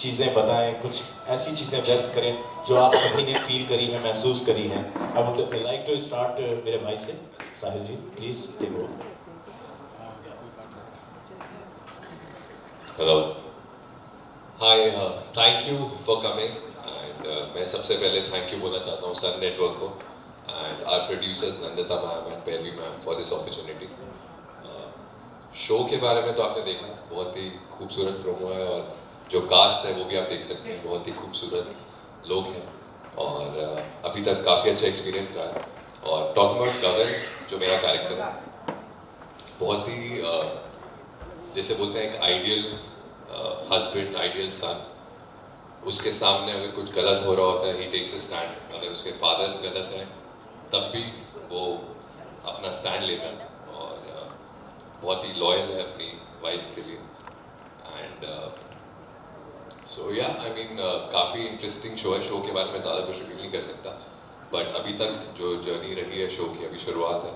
चीज़ें बताएं, कुछ ऐसी चीज़ें व्यक्त करें जो आप सभी ने फील करी है, महसूस करी हैं। I would like to start मेरे भाई से। Sahil ji please take over. Hello, hi, thank you for coming and मैं सबसे पहले थैंक यू बोलना चाहता हूँ सन नेटवर्क को and our producers Nandita ma'am and Pairavi ma'am for this opportunity. Show के बारे में तो आपने देखा, बहुत ही खूबसूरत प्रोमो है और जो कास्ट है वो भी आप देख सकते हैं, बहुत ही खूबसूरत लोग हैं और अभी तक काफ़ी अच्छा एक्सपीरियंस रहा है। और टॉक अबाउट गगन जो मेरा कैरेक्टर है, बहुत ही जैसे बोलते हैं एक आइडियल हस्बैंड, आइडियल सन, उसके सामने अगर कुछ गलत हो रहा होता है ही टेक्स अ स्टैंड। अगर उसके फादर गलत हैं तब भी वो अपना स्टैंड लेता है और बहुत ही लॉयल है अपनी वाइफ के लिए। एंड सो या आई मीन काफ़ी इंटरेस्टिंग शो है। शो के बारे में ज़्यादा कुछ रिवील नहीं कर सकता, बट अभी तक जो जर्नी रही है शो की, अभी शुरुआत है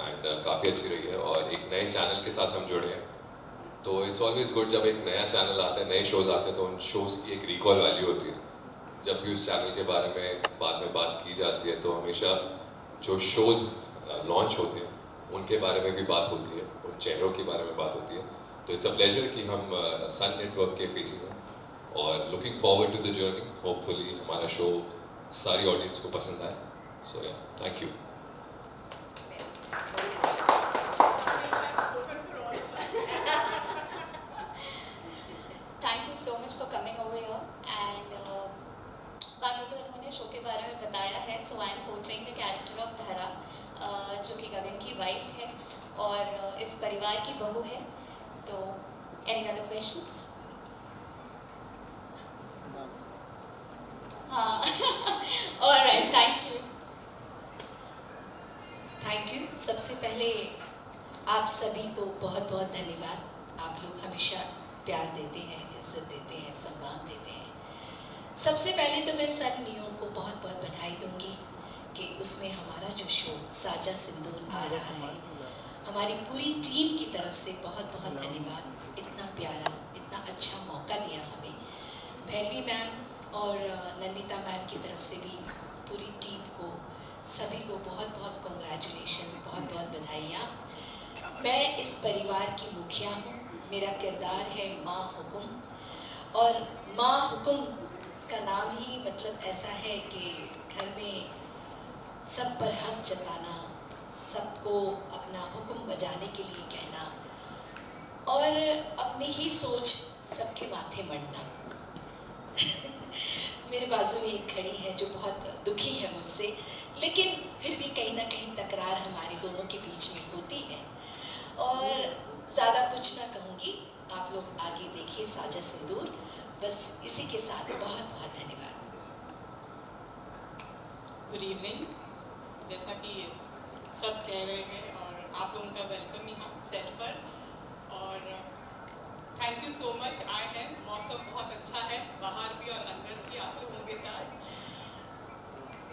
एंड काफ़ी अच्छी रही है और एक नए चैनल के साथ हम जुड़े हैं। तो इट्स ऑलवेज गुड जब एक नया चैनल आता है, नए शोज आते हैं, तो उन शोज़ की एक रिकॉल वैल्यू होती है। जब भी उस चैनल के बारे में बाद में बात की जाती है तो हमेशा जो शोज़ लॉन्च होते हैं उनके बारे में भी बात होती है, उन चेहरों के बारे में बात होती है। तो इट्स अ प्लेजर कि हम सन नेटवर्क के फेसेस हैं और looking forward to the journey. Hopefully हमारा शो सारी ऑडियंस को पसंद आए। So yeah, thank you. Thank you so much for coming over here and बाकी तो इन्होंने शो के बारे में बताया है। So I am portraying the character of Dhara, जो कि गगन की वाइफ है और इस परिवार की बहू है। तो एनी अदर क्वेश्चंस? हाँ alright, thank you. Thank you. सबसे पहले आप सभी को बहुत बहुत धन्यवाद। आप लोग हमेशा प्यार देते हैं, इज्जत देते हैं, सम्मान देते हैं। सबसे पहले तो मैं सन नियो को बहुत बहुत बधाई दूंगी कि उसमें हमारा जो शो साजा सिंदूर आ रहा है। हमारी पूरी टीम की तरफ से बहुत बहुत धन्यवाद। इतना प्यारा, इतना अच्छा मौका दिया हमें। भैरवी मैम और नंदिता मैम की तरफ से भी पूरी टीम को, सभी को बहुत बहुत कॉन्ग्रेचुलेशंस, बहुत बहुत बधाइयाँ। मैं इस परिवार की मुखिया हूँ। मेरा किरदार है माँ हुकुम और माँ हुकुम का नाम ही मतलब ऐसा है कि घर में सब पर हक जताना, सबको अपना हुक्म बजाने के लिए कहना और अपनी ही सोच सबके माथे मढ़ना। मेरे बाजू में एक खड़ी है जो बहुत दुखी है मुझसे, लेकिन फिर भी कहीं ना कहीं तकरार हमारे दोनों के बीच में होती है। और ज़्यादा कुछ ना कहूँगी, आप लोग आगे देखिए साजा सिंदूर। बस इसी के साथ बहुत बहुत धन्यवाद। Good evening. जैसा कि सब कह रहे हैं और आप लोगों का वेलकम यहाँ सेट पर, और थैंक यू सो मच आए हैं। मौसम बहुत अच्छा है बाहर भी और अंदर भी आप लोगों के साथ।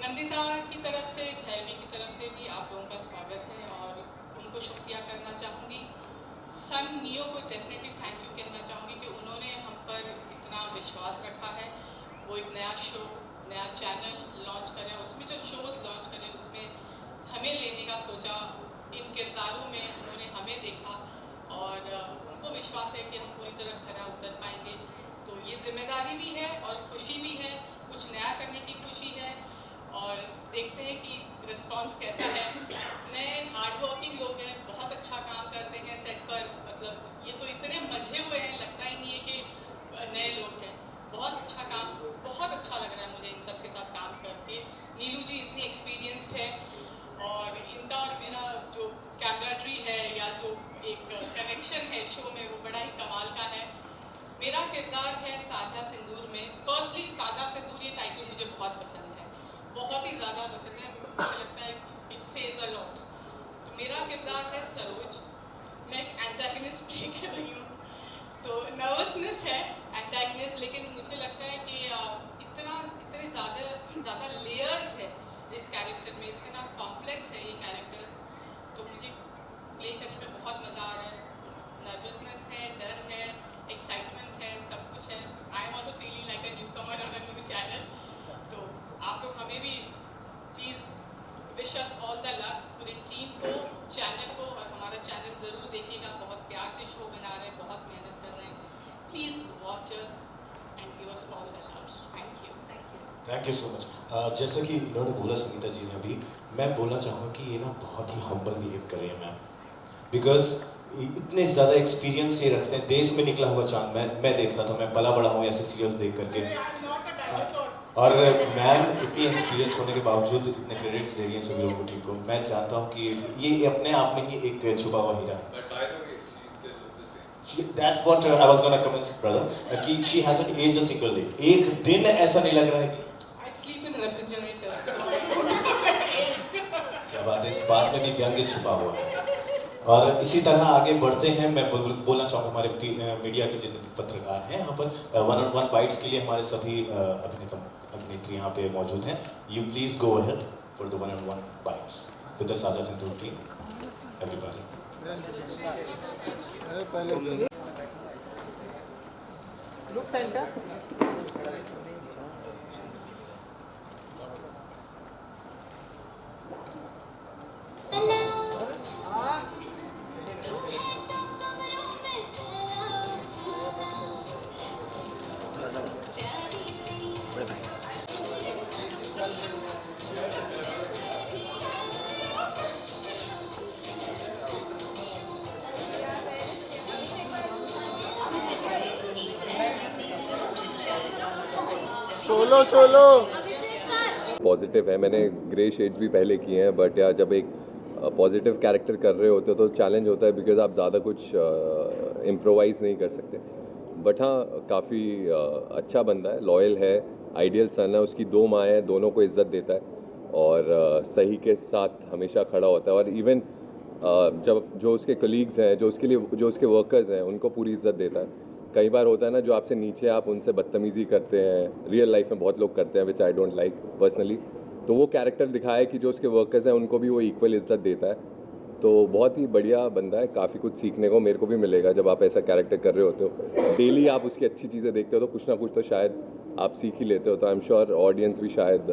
नंदिता की तरफ से, भैरवी की तरफ से भी आप लोगों का स्वागत है और उनको शुक्रिया करना चाहूँगी। सन नियो को डेफिनेटली थैंक यू कहना चाहूँगी कि उन्होंने हम पर इतना विश्वास रखा है। वो एक नया शो, नया चैनल लॉन्च करें, उसमें जो शोज़ लॉन्च करें उसमें हमें लेने का सोचा। इन किरदारों में उन्होंने हमें देखा और उनको विश्वास है कि हम पूरी तरह खरा उतर पाएंगे। तो ये जिम्मेदारी भी है और खुशी भी है, कुछ नया करने की खुशी है और देखते हैं कि रिस्पांस कैसा है। नए हार्ड वर्किंग लोग हैं, बहुत अच्छा काम करते हैं सेट पर। मतलब ये तो इतने मजे हुए हैं, लगता ही नहीं है कि नए लोग हैं। बहुत अच्छा काम, बहुत अच्छा लग रहा है मुझे इन सब के साथ काम करके। नीलू जी इतनी एक्सपीरियंस्ड है और इनका और मेरा जो कैमराड्री है या जो एक कनेक्शन है शो में, वो बड़ा ही कमाल का है। मेरा किरदार है साजा सिंदूर में। फर्स्टली साजा सिंदूर ये टाइटल मुझे बहुत पसंद है, बहुत ही ज़्यादा पसंद है। मुझे लगता है इट सेज अ लॉट। तो मेरा किरदार है सरोज। मैं एक एंटागनिस्ट प्ले कर रही हूँ, तो नर्वसनेस है एंटागनिस्ट, लेकिन मुझे लगता है कि इतने ज़्यादा लेयर्स है इस कैरेक्टर में, इतना कॉम्प्लेक्स है ये कैरेक्टर। तो मुझे प्ले करने में बहुत मज़ा आ रहा है। नर्वसनेस है, डर है, एक्साइटमेंट है, सब कुछ है। I am also thank you so much. जैसा कि इन्होंने बोला संगीता जी ने अभी, मैं बोलना चाहूँगा कि ये ना बहुत ही हम्बल बिहेव कर रही है मैम, बिकॉज इतने ज़्यादा एक्सपीरियंस ये रखते हैं। देश में निकला हुआ चांद मैं देखता था, मैं पला बड़ा हूँ ऐसे सीरियल्स देख करके, और मैम इतनी एक्सपीरियंस होने के बावजूद इतने क्रेडिट्स दे रही हैं सभी लोगों को, टीम को। मैं जानता हूँ कि ये अपने आप में ही एक छुपा हुआ हीरा है। That's what I was gonna comment, brother. कि she hasn't aged a single day. एक दिन ऐसा नहीं लग रहा है कि I sleep in refrigerator, so I don't age. क्या बात है, इस बात में भी व्यंग्य छुपा हुआ है। और इसी तरह आगे बढ़ते हैं। मैं बोलना चाहूँगा हमारे मीडिया के जितने पत्रकार हैं यहाँ पर, 1-on-1 बाइट्स के लिए हमारे सभी अभिनेता अभिनेत्री यहाँ पे मौजूद हैं। You please go ahead for the 1-on-1 bytes with the Saja Sindhu team, everybody. Look centre. Solo positive है। मैंने ग्रे शेड्स भी पहले किए हैं, बट यार जब एक पॉजिटिव कैरेक्टर कर रहे होते हो तो चैलेंज होता है, बिकॉज आप ज़्यादा कुछ इम्प्रोवाइज़ नहीं कर सकते। बट हाँ, काफ़ी अच्छा बंदा है, लॉयल है, आइडियल सन है, उसकी 2 माँ हैं, दोनों को इज्जत देता है और सही के साथ हमेशा खड़ा होता है। और इवन जब जो उसके कलीग्स हैं, जो उसके वर्कर्स हैं, उनको पूरी इज्जत देता है। कई बार होता है ना, जो आपसे नीचे आप उनसे बदतमीज़ी करते हैं, रियल लाइफ में बहुत लोग करते हैं, विच आई डोंट लाइक पर्सनली। तो वो कैरेक्टर दिखाया है कि जो उसके वर्कर्स हैं उनको भी वो इक्वल इज्जत देता है। तो बहुत ही बढ़िया बंदा है, काफ़ी कुछ सीखने को मेरे को भी मिलेगा जब आप ऐसा कैरेक्टर कर रहे होते हो। डेली आप उसकी अच्छी चीज़ें देखते हो तो कुछ ना कुछ तो शायद आप सीख ही लेते हो। तो आई एम श्योर ऑडियंस भी शायद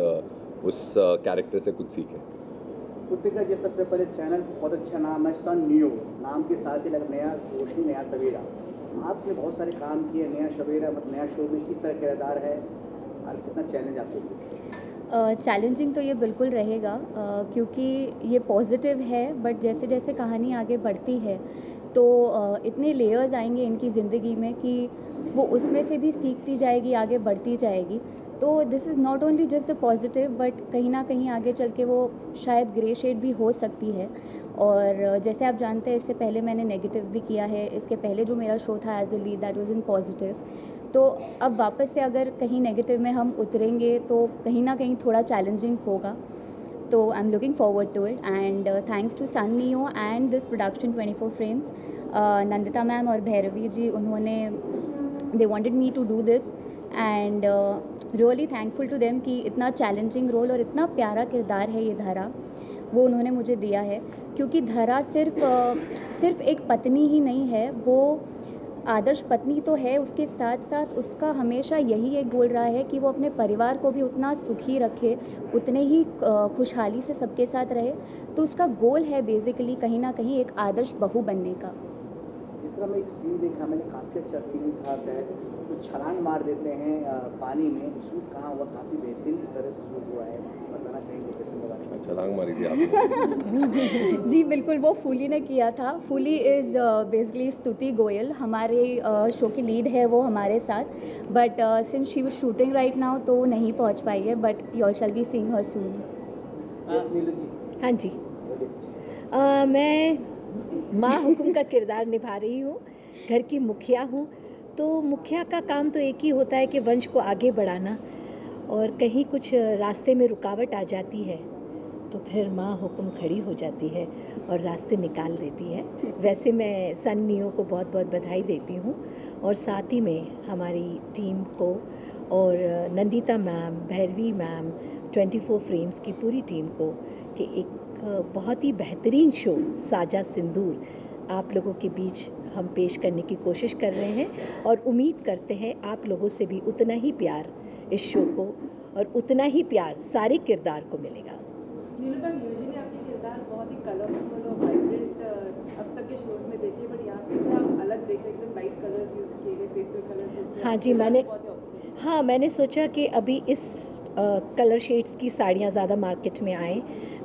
उस कैरेक्टर से कुछ सीखे। पुत्रिका जी, सबसे पहले चैनल बहुत अच्छा नाम है, सन नियो नाम के साथ ही लग नया रोशनी, नया सवेरा। आपने बहुत सारे काम किए, नया सवेरा मतलब नया शो में किस तरह किरदार है और कितना चैलेंज आपको? चैलेंजिंग तो ये बिल्कुल रहेगा, क्योंकि ये पॉजिटिव है, बट जैसे जैसे कहानी आगे बढ़ती है तो इतने लेयर्स आएंगे इनकी ज़िंदगी में कि वो उसमें से भी सीखती जाएगी, आगे बढ़ती जाएगी। तो this is not only just the positive, but कहीं ना कहीं आगे चल के वो शायद ग्रे शेड भी हो सकती है। और जैसे आप जानते हैं, इससे पहले मैंने नेगेटिव भी किया है, इसके पहले जो मेरा शो था as a lead, that was in positive. तो अब वापस से अगर कहीं नेगेटिव में हम उतरेंगे तो कहीं ना कहीं थोड़ा चैलेंजिंग होगा। तो I am looking forward to it, and thanks to Sun Neo and this production 24 frames, Nandita ma'am और भैरवी जी, उन्होंने they wanted me to do this, and really thankful to them कि इतना चैलेंजिंग रोल और इतना प्यारा किरदार है ये धरा, वो उन्होंने मुझे दिया है। क्योंकि धरा सिर्फ एक पत्नी ही नहीं है, वो आदर्श पत्नी तो है, उसके साथ साथ उसका हमेशा यही एक गोल रहा है कि वो अपने परिवार को भी उतना सुखी रखे, उतने ही खुशहाली से सबके साथ रहे। तो उसका गोल है बेसिकली कहीं ना कहीं एक आदर्श बहू बनने का। इस तरह में एक सीन देखा मैंने, काफ़ी अच्छा सीन था, तो छलांग मार देते हैं पानी में, शूट कहाँ हुआ, काफ़ी बेहतरीन तरह से शूट हुआ है, बताना चाहेंगे कैसे लगा? छलांग मारी थी आपने? जी बिल्कुल, वो फूली ने किया था। फूली इज़ बेसिकली स्तुति गोयल, हमारे शो की लीड है वो हमारे साथ, but since she was shooting right now तो नहीं पहुंच पाई है, but you all shall be seeing her soon. हाँ जी, मैं माँ हुकुम का किरदार निभा रही हूँ, घर की मुखिया हूँ। तो मुखिया का काम तो एक ही होता है कि वंश को आगे बढ़ाना, और कहीं कुछ रास्ते में रुकावट आ जाती है तो फिर माँ हुकुम खड़ी हो जाती है और रास्ते निकाल देती है। वैसे मैं सन नियो को बहुत बहुत बधाई देती हूँ, और साथ ही में हमारी टीम को और Nandita ma'am, Bhairavi ma'am, 24 frames की पूरी टीम को कि एक बहुत ही बेहतरीन शो साजा सिंदूर आप लोगों के बीच हम पेश करने की कोशिश कर रहे हैं, और उम्मीद करते हैं आप लोगों से भी उतना ही प्यार इस शो को और उतना ही प्यार सारे किरदार को मिलेगा। यूजुअली आपके किरदार बहुत ही कलरफुल और वाइब्रेंट अब तक के शोज में देखे, बट यहाँ पे थोड़ा अलग देख रहे, एकदम लाइट कलर्स यूज़ किए गए, पेस्टल कलर्स। हाँ जी, मैंने सोचा कि अभी इस कलर शेड्स की साड़ियाँ ज़्यादा मार्केट में आएँ,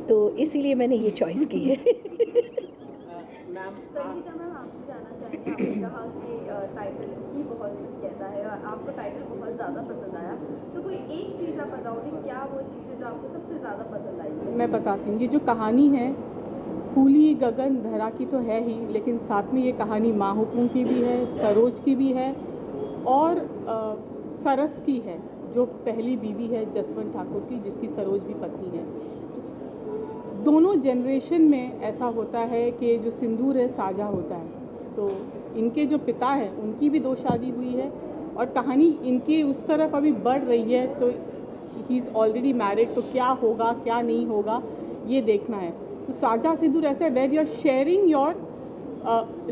तो इसीलिए मैंने ये चॉइस की है। संगीता मैम, आपसे जानना चाहेंगे, आपने कहा कि टाइटल ही बहुत कुछ कहता है और आपको टाइटल बहुत ज़्यादा पसंद आया, तो कोई एक चीज़ आप बताओगे क्या वो चीज़ है जो आपको सबसे ज़्यादा पसंद आई? मैं बताती हूँ, ये जो कहानी है फूली गगन धरा की तो है ही, लेकिन साथ में ये कहानी माँ हुकुम की भी है, सरोज की भी है और सरस की है, जो पहली बीवी है जसवंत ठाकुर की, जिसकी सरोज भी पत्नी है। दोनों जनरेशन में ऐसा होता है कि जो सिंदूर है साझा होता है। तो इनके जो पिता हैं उनकी भी 2 शादी हुई है और कहानी इनकी उस तरफ अभी बढ़ रही है, तो ही इज़ ऑलरेडी मैरिड, तो क्या होगा क्या नहीं होगा ये देखना है। तो साझा सिंदूर ऐसा है where you are sharing your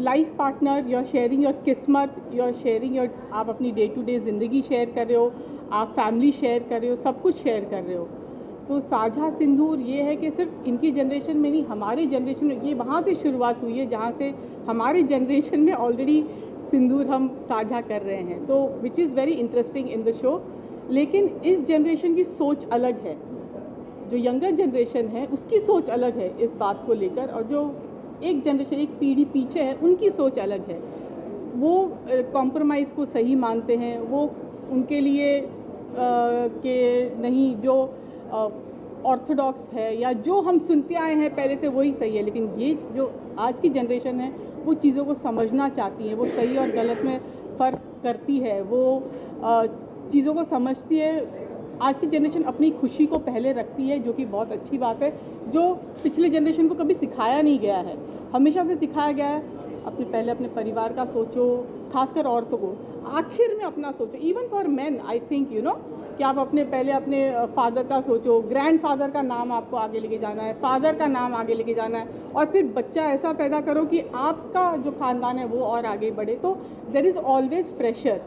life partner, you are sharing your किस्मत, यू आर शेयरिंग योर, आप अपनी डे टू डे ज़िंदगी शेयर कर रहे हो, आप फैमिली शेयर कर रहे हो, सब कुछ शेयर कर रहे हो। तो साझा सिंदूर ये है कि सिर्फ इनकी जनरेशन में नहीं, हमारे जनरेशन में ये वहाँ से शुरुआत हुई है जहाँ से हमारे जनरेशन में ऑलरेडी सिंदूर हम साझा कर रहे हैं, तो which is very interesting in the show. लेकिन इस जनरेशन की सोच अलग है, जो यंगर जनरेशन है उसकी सोच अलग है इस बात को लेकर, और जो एक जनरेशन, एक पीढ़ी पीछे है, उनकी सोच अलग है। वो कॉम्प्रोमाइज़ को सही मानते हैं, वो उनके लिए कि नहीं जो ऑर्थोडॉक्स है या जो हम सुनते आए हैं पहले से वही सही है। लेकिन ये जो आज की जनरेशन है वो चीज़ों को समझना चाहती है, वो सही और गलत में फ़र्क करती है, वो चीज़ों को समझती है। आज की जनरेशन अपनी खुशी को पहले रखती है, जो कि बहुत अच्छी बात है, जो पिछले जनरेशन को कभी सिखाया नहीं गया है। हमेशा से सिखाया गया है पहले अपने परिवार का सोचो, खासकर औरतों को, आखिर में अपना सोचो। Even for man I think कि आप पहले अपने फादर का सोचो, ग्रैंड फादर का नाम आपको आगे लेके जाना है, फादर का नाम आगे लेके जाना है, और फिर बच्चा ऐसा पैदा करो कि आपका जो ख़ानदान है वो और आगे बढ़े। तो देयर इज़ ऑलवेज प्रेशर,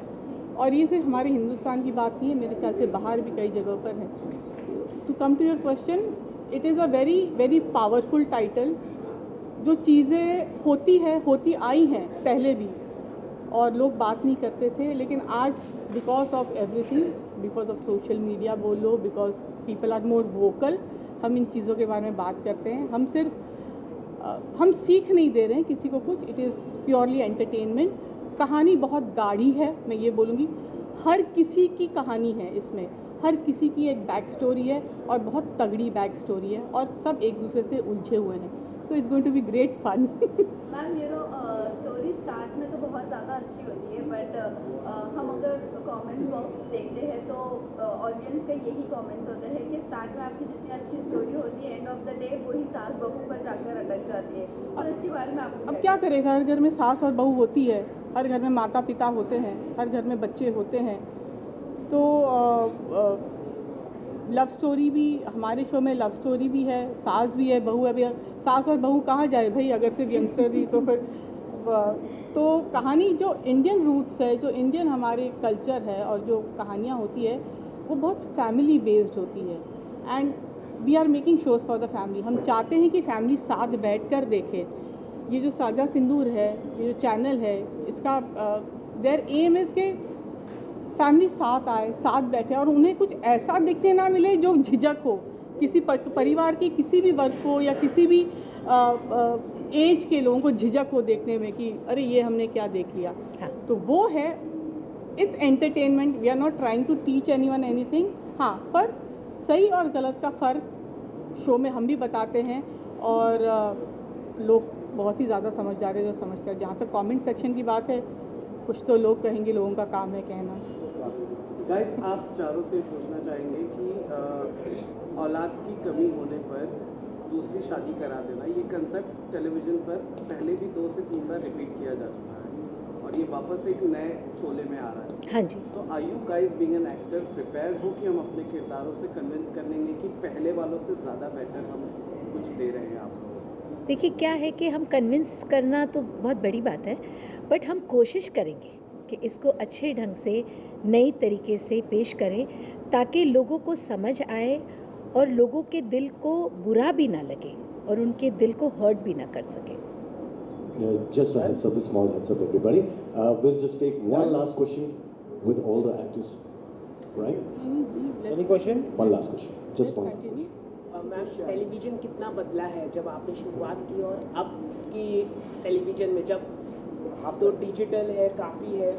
और ये सिर्फ हमारे हिंदुस्तान की बात नहीं है, मेरे ख्याल से बाहर भी कई जगहों पर है। To come to your question, it is a very very powerful title. जो चीज़ें होती आई हैं पहले भी, और लोग बात नहीं करते थे, लेकिन आज because of everything, because of social media बोलो, because people are more vocal, हम इन चीज़ों के बारे में बात करते हैं। हम सिर्फ हम सीख नहीं दे रहे हैं किसी को कुछ, इट इज़ प्योरली एंटरटेनमेंट। कहानी बहुत गाढ़ी है, मैं ये बोलूँगी, हर किसी की कहानी है इसमें, हर किसी की एक बैक स्टोरी है और बहुत तगड़ी बैक स्टोरी है, और सब एक दूसरे से उलझे हुए हैं। So it's going to be great fun. Ma'am, story start में तो बहुत ज़्यादा अच्छी होती है, बट हम अगर कमेंट बॉक्स देखते हैं तो ऑडियंस का यही कमेंट्स होते हैं कि स्टार्ट में आपकी जितनी अच्छी स्टोरी होती है, एंड ऑफ द डे वही सास बहू पर जाकर अटक जाती है। तो इसके बारे में आपको अब क्या करेगा, हर घर में सास और बहू होती है, हर घर में माता पिता होते हैं, हर घर में बच्चे होते हैं। तो लव स्टोरी भी, हमारे शो में लव स्टोरी भी है, सास भी है, बहू है भी। सास और बहू कहाँ जाए भाई, अगर सिर्फ यंगस्टर ही, तो फिर तो कहानी जो इंडियन रूट्स है, जो इंडियन हमारे कल्चर है, और जो कहानियाँ होती है वो बहुत फैमिली बेस्ड होती है। And we are making shows for the family. हम चाहते हैं कि फैमिली साथ बैठ कर देखे। ये जो साझा सिंदूर है, ये जो चैनल है, इसका देयर एम इज़ के फैमिली साथ आए, साथ बैठे, और उन्हें कुछ ऐसा दिखने ना मिले जो झिझक हो किसी परिवार की, किसी भी वर्ग को या किसी भी एज के लोगों को झिझक हो देखने में कि अरे ये हमने क्या देख लिया। हाँ। तो वो है, it's entertainment. We are not trying to teach anyone anything. हाँ, पर सही और गलत का फ़र्क शो में हम भी बताते हैं, और लोग बहुत ही ज़्यादा समझदार है जो समझते हैं। जहाँ तक कमेंट सेक्शन की बात है, कुछ तो लोग कहेंगे, लोगों का काम है कहना। गाइस, आप चारों से पूछना चाहेंगे कि औलाद की कमी होने पर दूसरी शादी करा देना, ये कंसेप्ट टेलीविज़न पर पहले भी 2 से 3 बार रिपीट किया जा चुका है, और ये वापस एक नए शोले में आ रहा है। हाँ जी। तो are you guys being an actor prepare हो कि हम अपने किरदारों से कन्विंस कर लेंगे कि पहले वालों से ज़्यादा बेटर हम कुछ दे रहे हैं आप लोग? देखिए, क्या है कि हम कन्विंस करना तो बहुत बड़ी बात है, बट हम कोशिश करेंगे कि इसको अच्छे ढंग से, नई तरीके से पेश करें, ताकि लोगों को समझ आए और लोगों के दिल को बुरा भी ना लगे और उनके दिल को हर्ट भी ना कर सके। Just a heads up, a small heads up everybody. We'll just take one last question with all the actors. right? Any question? One last question. Just one last question. Ma'am television कितना बदला है जब आपने शुरुआत की और अब की टेलीविज़न में, जब अब तो डिजिटल है काफ़ी है,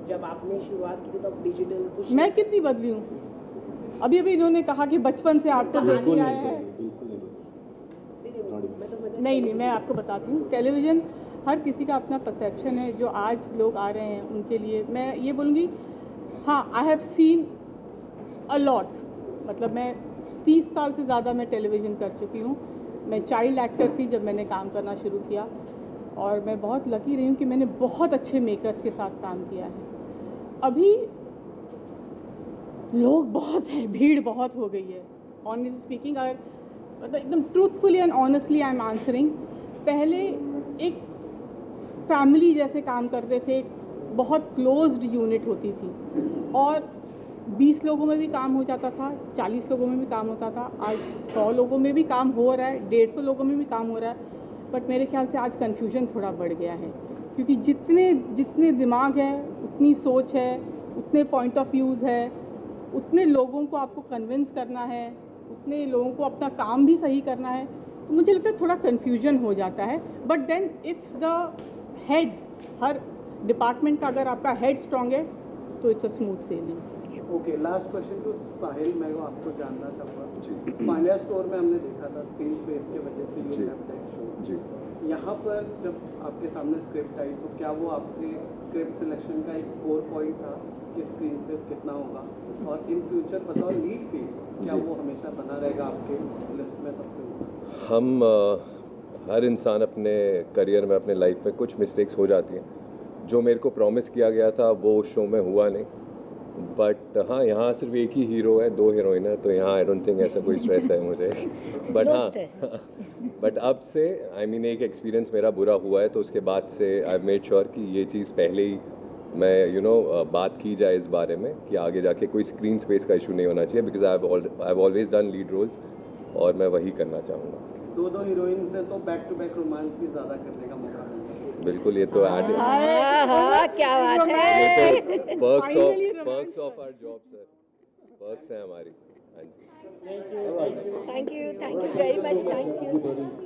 जब आपने शुरुआत की थी तो अब डिजिटल कुछ मैं कितनी बदली हूँ? अभी अभी इन्होंने कहा कि बचपन से आपको देखी आया है। नहीं, मैं आपको बताती हूँ, टेलीविज़न हर किसी का अपना परसेप्शन है। जो आज लोग आ रहे हैं उनके लिए मैं ये बोलूँगी, हाँ, I have seen a lot. मतलब मैं 30 साल से ज़्यादा मैं टेलीविज़न कर चुकी हूँ। मैं चाइल्ड एक्टर थी जब मैंने काम करना शुरू किया, और मैं बहुत लकी रही हूँ कि मैंने बहुत अच्छे मेकर्स के साथ काम किया है। अभी लोग बहुत हैं, भीड़ बहुत हो गई है। ऑनेस्टली स्पीकिंग, अगर मतलब एकदम truthfully and honestly I am answering, पहले एक फैमिली जैसे काम करते थे, बहुत क्लोज्ड यूनिट होती थी, और 20 लोगों में भी काम हो जाता था, 40 लोगों में भी काम होता था। आज 100 लोगों में भी काम हो रहा है, 150 लोगों में भी काम हो रहा है। बट मेरे ख्याल से आज कन्फ्यूजन थोड़ा बढ़ गया है, क्योंकि जितने दिमाग है उतनी सोच है, उतने पॉइंट ऑफ व्यूज़ है, उतने लोगों को आपको कन्विंस करना है, उतने लोगों को अपना काम भी सही करना है। तो मुझे लगता है थोड़ा कन्फ्यूजन हो जाता है। But then if the head, हर डिपार्टमेंट का अगर आपका हेड स्ट्रॉन्ग है तो it's a smooth sailing. Okay, last question to Sahil, मैं आपको जानना चाहूँगा। पांड्या स्टोर में हमने देखा था स्क्रीन स्पेस के वजह से यू लेफ्ट दैट शो। जी, यहाँ पर जब आपके सामने स्क्रिप्ट आई तो क्या वो आपके स्क्रिप्ट सिलेक्शन का एक कोर पॉइंट था कि स्क्रीन स्पेस कितना होगा, और इन फ्यूचर बतौर लीड फेस क्या वो हमेशा बना रहेगा आपके लिस्ट में सबसे ऊपर? हम हर इंसान अपने करियर में, अपने लाइफ में कुछ मिस्टेक्स हो जाती हैं। जो मेरे को प्रॉमिस किया गया था वो उस शो में हुआ नहीं। बट हाँ, यहाँ सिर्फ एक ही हीरो है, 2 हीरोइन है, तो यहाँ आई डोंट थिंक ऐसा कोई स्ट्रेस है मुझे। बट हाँ, बट अब से आई मीन एक एक्सपीरियंस मेरा बुरा हुआ है, तो उसके बाद से आई मेड श्योर कि ये चीज़ पहले ही मैं बात की जाए इस बारे में कि आगे जाके कोई स्क्रीन स्पेस का इशू नहीं होना चाहिए, because I have always done lead roles और मैं वही करना चाहूँगा। 2 हीरोइन से तो बैक टू बैक रोमांस भी ज़्यादा करने का मौका मिलता है। बिल्कुल, ये तो ऐड हाँ, क्या बात है। Perks of our job sir, perks हैं हमारी। हाँ जी, thank you very much, thank you.